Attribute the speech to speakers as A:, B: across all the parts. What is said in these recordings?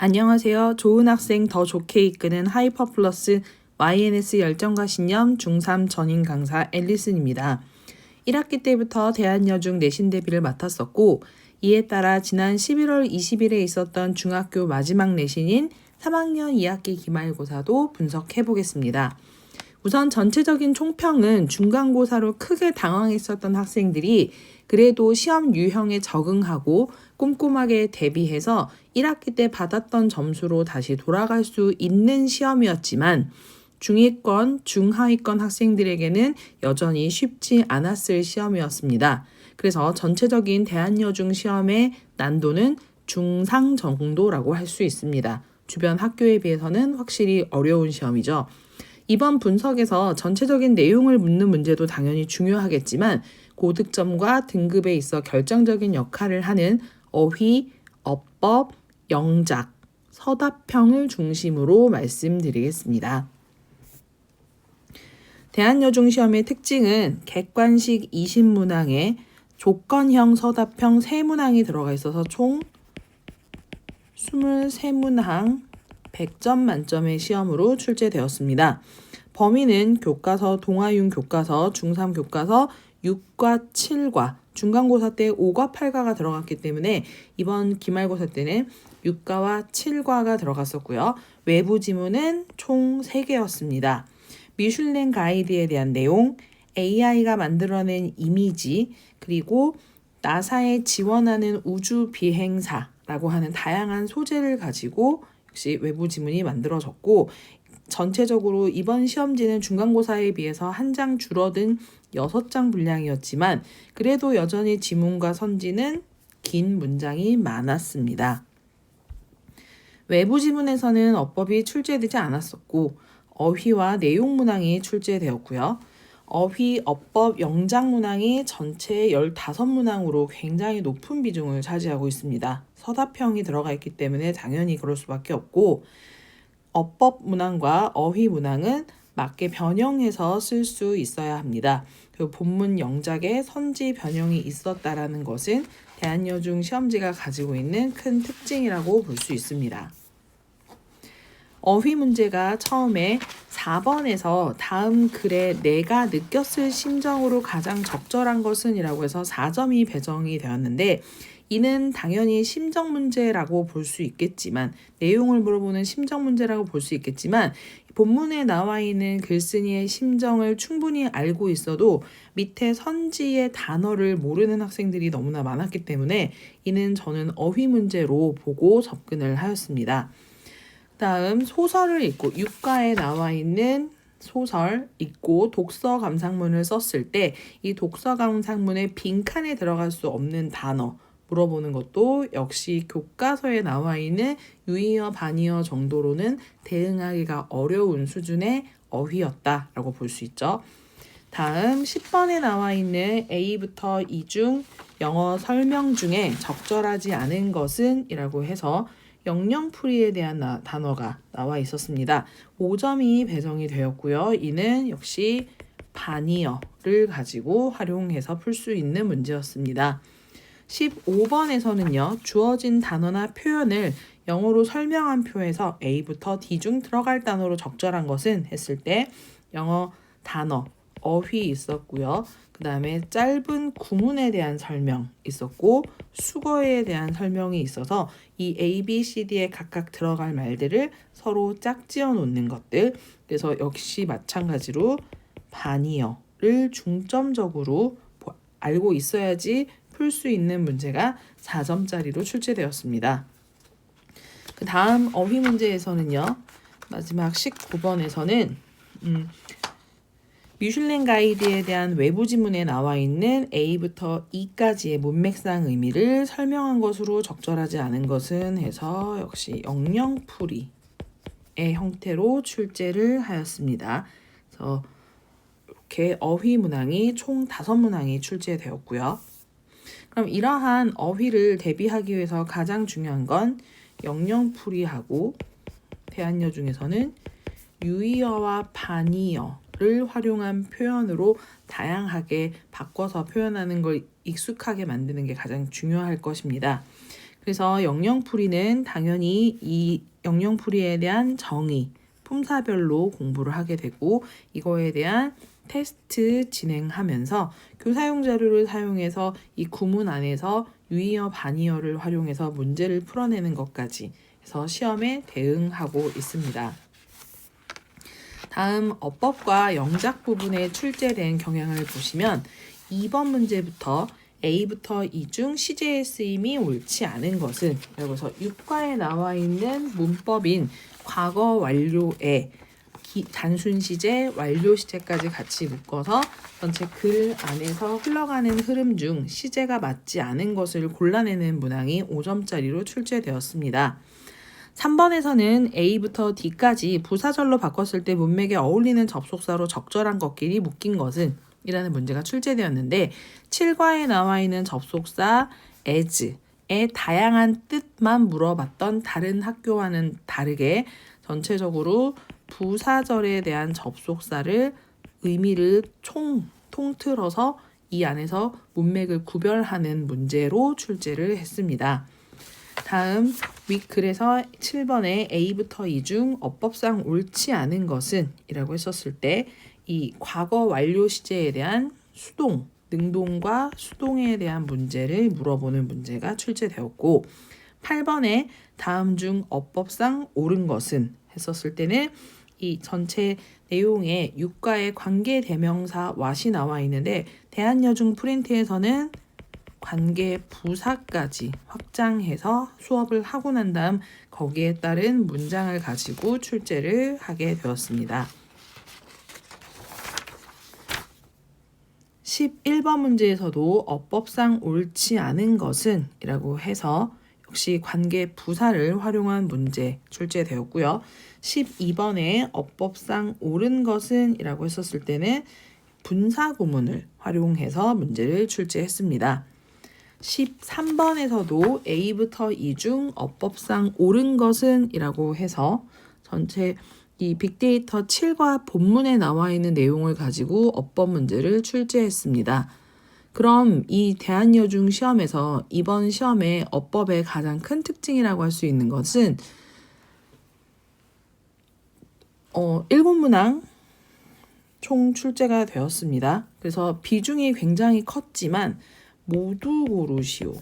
A: 안녕하세요. 좋은 학생 더 좋게 이끄는 하이퍼 플러스 YNS 열정과 신념 중3 전임 강사 앨리슨입니다. 1학기 때부터 대한여중 내신 대비를 맡았었고, 이에 따라 지난 11월 20일에 있었던 중학교 마지막 내신인 3학년 2학기 기말고사도 분석해 보겠습니다. 우선 전체적인 총평은 중간고사로 크게 당황했었던 학생들이 그래도 시험 유형에 적응하고 꼼꼼하게 대비해서 1학기 때 받았던 점수로 다시 돌아갈 수 있는 시험이었지만 중위권, 중하위권 학생들에게는 여전히 쉽지 않았을 시험이었습니다. 그래서 전체적인 대한여중 시험의 난도는 중상 정도라고 할 수 있습니다. 주변 학교에 비해서는 확실히 어려운 시험이죠. 이번 분석에서 전체적인 내용을 묻는 문제도 당연히 중요하겠지만 고득점과 등급에 있어 결정적인 역할을 하는 어휘, 어법, 영작, 서답형을 중심으로 말씀드리겠습니다. 대한여중 시험의 특징은 객관식 20문항에 조건형 서답형 3문항이 들어가 있어서 총 23문항 100점 만점의 시험으로 출제되었습니다. 범위는 교과서, 동아윤 교과서, 중3 교과서 6과 7과, 중간고사 때 5과 8과가 들어갔기 때문에 이번 기말고사 때는 6과와 7과가 들어갔었고요. 외부 지문은 총 3개였습니다. 미슐랭 가이드에 대한 내용, AI가 만들어낸 이미지, 그리고 나사에 지원하는 우주 비행사라고 하는 다양한 소재를 가지고 역시 외부 지문이 만들어졌고, 전체적으로 이번 시험지는 중간고사에 비해서 한 장 줄어든 6장 분량이었지만 그래도 여전히 지문과 선지는 긴 문장이 많았습니다. 외부 지문에서는 어법이 출제되지 않았었고 어휘와 내용 문항이 출제되었고요. 어휘, 어법, 영작 문항이 전체 15문항으로 굉장히 높은 비중을 차지하고 있습니다. 서답형이 들어가 있기 때문에 당연히 그럴 수밖에 없고, 어법 문항과 어휘 문항은 맞게 변형해서 쓸 수 있어야 합니다. 그리고 본문 영작에 선지 변형이 있었다라는 것은 대한여중 시험지가 가지고 있는 큰 특징이라고 볼 수 있습니다. 어휘 문제가 처음에 4번에서 다음 글에 내가 느꼈을 심정으로 가장 적절한 것은 이라고 해서 4점이 배정이 되었는데, 이는 당연히 심정 문제라고 볼 수 있겠지만, 내용을 물어보는 심정 문제라고 볼 수 있겠지만, 본문에 나와 있는 글쓴이의 심정을 충분히 알고 있어도 밑에 선지의 단어를 모르는 학생들이 너무나 많았기 때문에 이는 저는 어휘 문제로 보고 접근을 하였습니다. 다음 소설을 읽고 6과에 나와 있는 소설 읽고 독서 감상문을 썼을 때 이 독서 감상문의 빈칸에 들어갈 수 없는 단어 물어보는 것도 역시 교과서에 나와 있는 유의어, 반의어 정도로는 대응하기가 어려운 수준의 어휘였다라고 볼 수 있죠. 다음 10번에 나와 있는 A부터 E 중 영어 설명 중에 적절하지 않은 것은 이라고 해서 영영풀이에 대한 단어가 나와 있었습니다. 5점이 배정이 되었고요. 이는 역시 반의어를 가지고 활용해서 풀 수 있는 문제였습니다. 15번에서는요. 주어진 단어나 표현을 영어로 설명한 표에서 A부터 D 중 들어갈 단어로 적절한 것은 했을 때 영어 단어, 어휘 있었고요. 그 다음에 짧은 구문에 대한 설명 있었고 수거에 대한 설명이 있어서 이 A, B, C, D에 각각 들어갈 말들을 서로 짝지어 놓는 것들. 그래서 역시 마찬가지로 반의어를 중점적으로 알고 있어야지 풀 수 있는 문제가 4점짜리로 출제되었습니다. 그 다음 어휘 문제에서는요. 마지막 19번에서는 미슐랭 가이드에 대한 외부 지문에 나와 있는 A부터 E까지의 문맥상 의미를 설명한 것으로 적절하지 않은 것은 해서 역시 영영풀이의 형태로 출제를 하였습니다. 그래서 이렇게 어휘 문항이 총 5문항이 출제되었고요. 그럼 이러한 어휘를 대비하기 위해서 가장 중요한 건 영영풀이하고 대한여중에서는 유의어와 반의어를 활용한 표현으로 다양하게 바꿔서 표현하는 걸 익숙하게 만드는 게 가장 중요할 것입니다. 그래서 영영풀이는 당연히 이 영영풀이에 대한 정의, 품사별로 공부를 하게 되고 이거에 대한 테스트 진행하면서 교사용 자료를 사용해서 이 구문 안에서 유의어, 반의어를 활용해서 문제를 풀어내는 것까지 해서 시험에 대응하고 있습니다. 다음 어법과 영작 부분에 출제된 경향을 보시면 2번 문제부터 A부터 E 중 시제의 쓰임이 옳지 않은 것은 여기서 육과에 나와 있는 문법인 과거 완료에 단순 시제, 완료 시제까지 같이 묶어서 전체 글 안에서 흘러가는 흐름 중 시제가 맞지 않은 것을 골라내는 문항이 5점짜리로 출제되었습니다. 3번에서는 A부터 D까지 부사절로 바꿨을 때 문맥에 어울리는 접속사로 적절한 것끼리 묶인 것은 이라는 문제가 출제되었는데 7과에 나와 있는 접속사 as의 다양한 뜻만 물어봤던 다른 학교와는 다르게 전체적으로 부사절에 대한 접속사를 의미를 통틀어서 이 안에서 문맥을 구별하는 문제로 출제를 했습니다. 다음 윗글에서 7번에 A부터 E 중 어법상 옳지 않은 것은 이라고 했었을 때 이 과거 완료 시제에 대한 수동, 능동과 수동에 대한 문제를 물어보는 문제가 출제되었고 8번에 다음 중 어법상 옳은 것은 했었을 때는 이 전체 내용에 육과의 관계 대명사 what이 나와 있는데 대한여중 프린트에서는 관계 부사까지 확장해서 수업을 하고 난 다음 거기에 따른 문장을 가지고 출제를 하게 되었습니다. 11번 문제에서도 어법상 옳지 않은 것은 이라고 해서 역시 관계 부사를 활용한 문제 출제되었고요. 12번에 어법상 옳은 것은 이라고 했었을 때는 분사 구문을 활용해서 문제를 출제했습니다. 13번에서도 A부터 E 중 어법상 옳은 것은 이라고 해서 전체 이 빅데이터 7과 본문에 나와 있는 내용을 가지고 어법 문제를 출제했습니다. 그럼 이 대한여중 시험에서 이번 시험의 어법의 가장 큰 특징이라고 할 수 있는 것은 7문항 총 출제가 되었습니다. 그래서 비중이 굉장히 컸지만 모두 고르시오,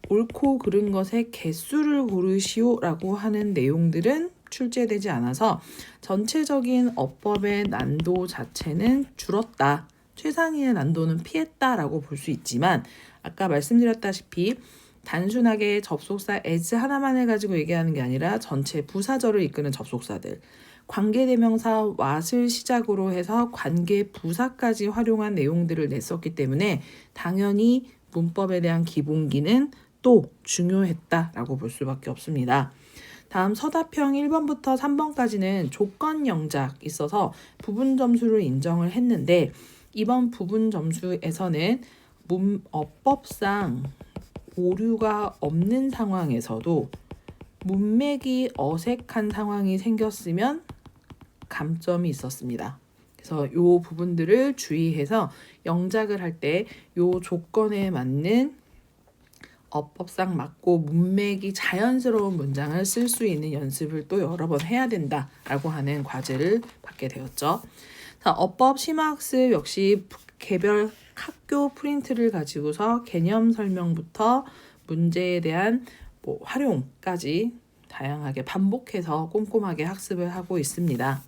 A: 옳고 그른 것의 개수를 고르시오 라고 하는 내용들은 출제되지 않아서 전체적인 어법의 난도 자체는 줄었다, 최상위의 난도는 피했다 라고 볼 수 있지만 아까 말씀드렸다시피 단순하게 접속사 as 하나만을 가지고 얘기하는 게 아니라 전체 부사절을 이끄는 접속사들, 관계대명사 what을 시작으로 해서 관계 부사까지 활용한 내용들을 냈었기 때문에 당연히 문법에 대한 기본기는 또 중요했다라고 볼 수밖에 없습니다. 다음 서답형 1번부터 3번까지는 조건 영작 있어서 부분 점수를 인정을 했는데 이번 부분 점수에서는 어법상 오류가 없는 상황에서도 문맥이 어색한 상황이 생겼으면 감점이 있었습니다. 그래서 이 부분들을 주의해서 영작을 할 때 이 조건에 맞는 어법상 맞고 문맥이 자연스러운 문장을 쓸 수 있는 연습을 또 여러 번 해야 된다라고 하는 과제를 받게 되었죠. 자, 어법 심화학습 역시 개별 학교 프린트를 가지고서 개념 설명부터 문제에 대한 활용까지 다양하게 반복해서 꼼꼼하게 학습을 하고 있습니다.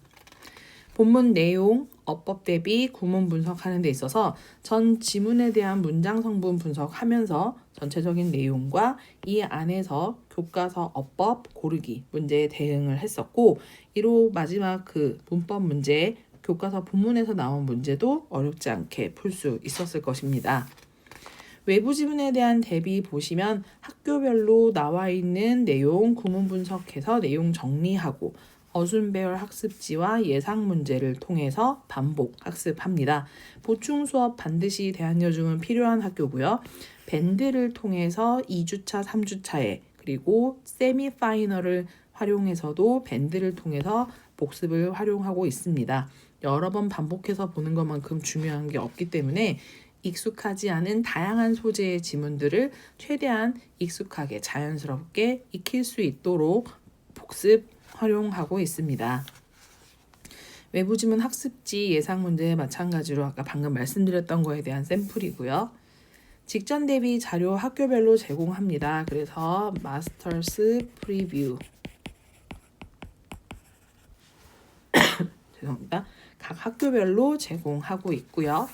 A: 본문 내용, 어법 대비 구문 분석하는 데 있어서 전 지문에 대한 문장 성분 분석하면서 전체적인 내용과 이 안에서 교과서 어법 고르기 문제에 대응을 했었고 이로 마지막 그 문법 문제 교과서 본문에서 나온 문제도 어렵지 않게 풀 수 있었을 것입니다. 외부 지문에 대한 대비 보시면 학교별로 나와 있는 내용 구문 분석해서 내용 정리하고 어순배열 학습지와 예상 문제를 통해서 반복 학습합니다. 보충 수업 반드시 대한여중은 필요한 학교고요. 밴드를 통해서 2주차, 3주차에 그리고 세미파이널을 활용해서도 밴드를 통해서 복습을 활용하고 있습니다. 여러 번 반복해서 보는 것만큼 중요한 게 없기 때문에 익숙하지 않은 다양한 소재의 지문들을 최대한 익숙하게 자연스럽게 익힐 수 있도록 복습 활용하고 있습니다. 외부 지문 학습지 예상 문제 마찬가지로 아까 방금 말씀드렸던 거에 대한 샘플이고요. 직전 대비 자료 학교별로 제공합니다. 그래서 마스터스 프리뷰 죄송합니다. 각 학교별로 제공하고 있고요.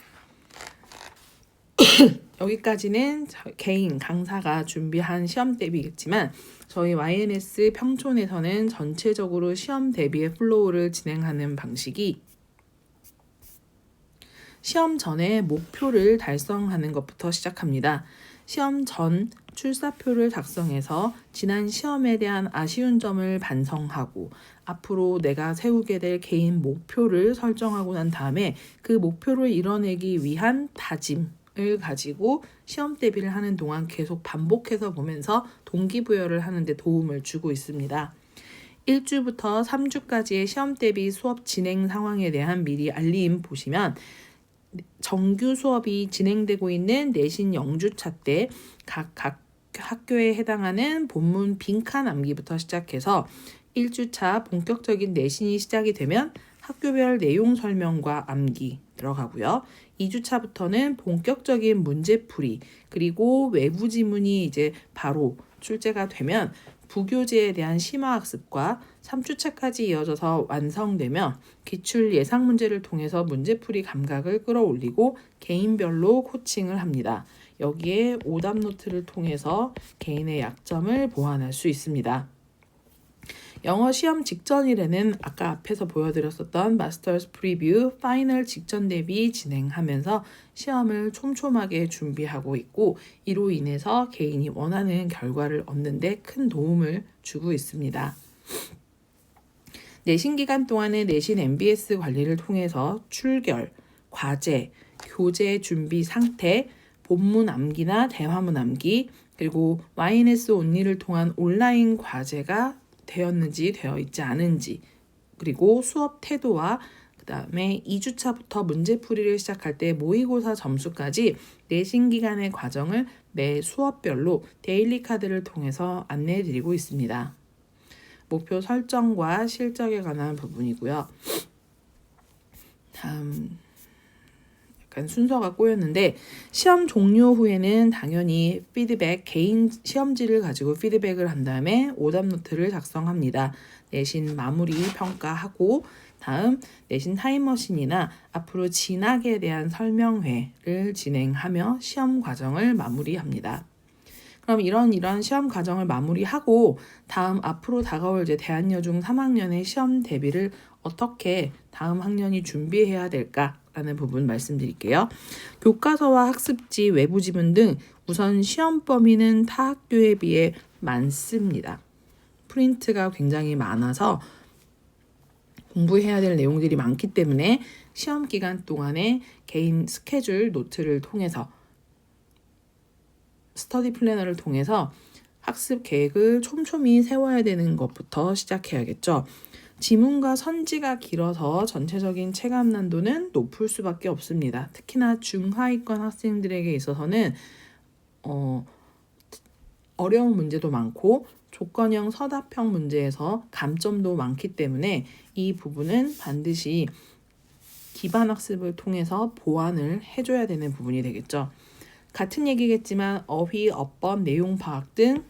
A: 여기까지는 개인 강사가 준비한 시험 대비겠지만 저희 YNS 평촌에서는 전체적으로 시험 대비의 플로우를 진행하는 방식이 시험 전에 목표를 달성하는 것부터 시작합니다. 시험 전 출사표를 작성해서 지난 시험에 대한 아쉬운 점을 반성하고 앞으로 내가 세우게 될 개인 목표를 설정하고 난 다음에 그 목표를 이뤄내기 위한 다짐을 가지고 시험 대비를 하는 동안 계속 반복해서 보면서 동기부여를 하는 데 도움을 주고 있습니다. 1주부터 3주까지의 시험 대비 수업 진행 상황에 대한 미리 알림 보시면 정규 수업이 진행되고 있는 내신 0주차 때 각 학교에 해당하는 본문 빈칸 암기부터 시작해서 1주차 본격적인 내신이 시작이 되면 학교별 내용 설명과 암기 들어가고요. 2주차부터는 본격적인 문제풀이 그리고 외부 지문이 이제 바로 출제가 되면 부교재에 대한 심화학습과 3주차까지 이어져서 완성되면 기출 예상 문제를 통해서 문제풀이 감각을 끌어올리고 개인별로 코칭을 합니다. 여기에 오답 노트를 통해서 개인의 약점을 보완할 수 있습니다. 영어 시험 직전일에는 아까 앞에서 보여드렸었던 마스터스 프리뷰, 파이널 직전 대비 진행하면서 시험을 촘촘하게 준비하고 있고 이로 인해서 개인이 원하는 결과를 얻는 데 큰 도움을 주고 있습니다. 내신 기간 동안의 내신 MBS 관리를 통해서 출결, 과제, 교재 준비 상태, 본문 암기나 대화문 암기, 그리고 YNS 온리를 통한 온라인 과제가 되었는지 되어 있지 않은지, 그리고 수업 태도와 그 다음에 2주차부터 문제풀이를 시작할 때 모의고사 점수까지 내신 기간의 과정을 매 수업별로 데일리 카드를 통해서 안내해 드리고 있습니다. 목표 설정과 실적에 관한 부분이고요. 다음 약간 순서가 꼬였는데 시험 종료 후에는 당연히 피드백, 개인 시험지를 가지고 피드백을 한 다음에 오답 노트를 작성합니다. 내신 마무리 평가하고 다음 내신 타임머신이나 앞으로 진학에 대한 설명회를 진행하며 시험 과정을 마무리합니다. 그럼 이런 시험 과정을 마무리하고 다음 앞으로 다가올 이제 대한여중 3학년의 시험 대비를 어떻게 다음 학년이 준비해야 될까라는 부분 말씀드릴게요. 교과서와 학습지, 외부 지문 등 우선 시험 범위는 타 학교에 비해 많습니다. 프린트가 굉장히 많아서 공부해야 될 내용들이 많기 때문에 시험 기간 동안에 개인 스케줄 노트를 통해서 스터디 플래너를 통해서 학습 계획을 촘촘히 세워야 되는 것부터 시작해야겠죠. 지문과 선지가 길어서 전체적인 체감 난도는 높을 수밖에 없습니다. 특히나 중하위권 학생들에게 있어서는 어려운 문제도 많고 조건형 서답형 문제에서 감점도 많기 때문에 이 부분은 반드시 기반 학습을 통해서 보완을 해줘야 되는 부분이 되겠죠. 같은 얘기겠지만 어휘, 어법, 내용 파악 등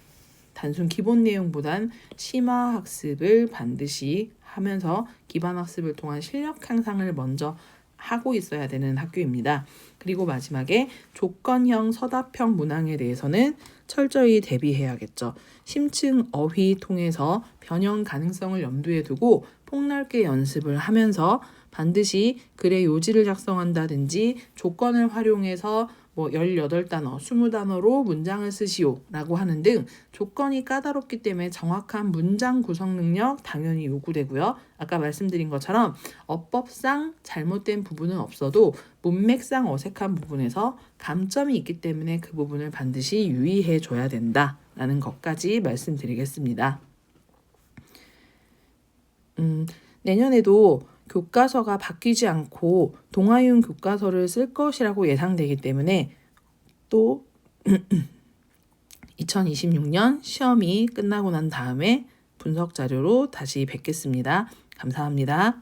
A: 단순 기본 내용보단 심화 학습을 반드시 하면서 기반 학습을 통한 실력 향상을 먼저 하고 있어야 되는 학교입니다. 그리고 마지막에 조건형 서답형 문항에 대해서는 철저히 대비해야겠죠. 심층 어휘 통해서 변형 가능성을 염두에 두고 폭넓게 연습을 하면서 반드시 글의 요지를 작성한다든지 조건을 활용해서 18단어, 20단어로 문장을 쓰시오 라고 하는 등 조건이 까다롭기 때문에 정확한 문장 구성 능력 당연히 요구되고요. 아까 말씀드린 것처럼 어법상 잘못된 부분은 없어도 문맥상 어색한 부분에서 감점이 있기 때문에 그 부분을 반드시 유의해 줘야 된다라는 것까지 말씀드리겠습니다. 내년에도 교과서가 바뀌지 않고 동아이용 교과서를 쓸 것이라고 예상되기 때문에 또 2026년 시험이 끝나고 난 다음에 분석 자료로 다시 뵙겠습니다. 감사합니다.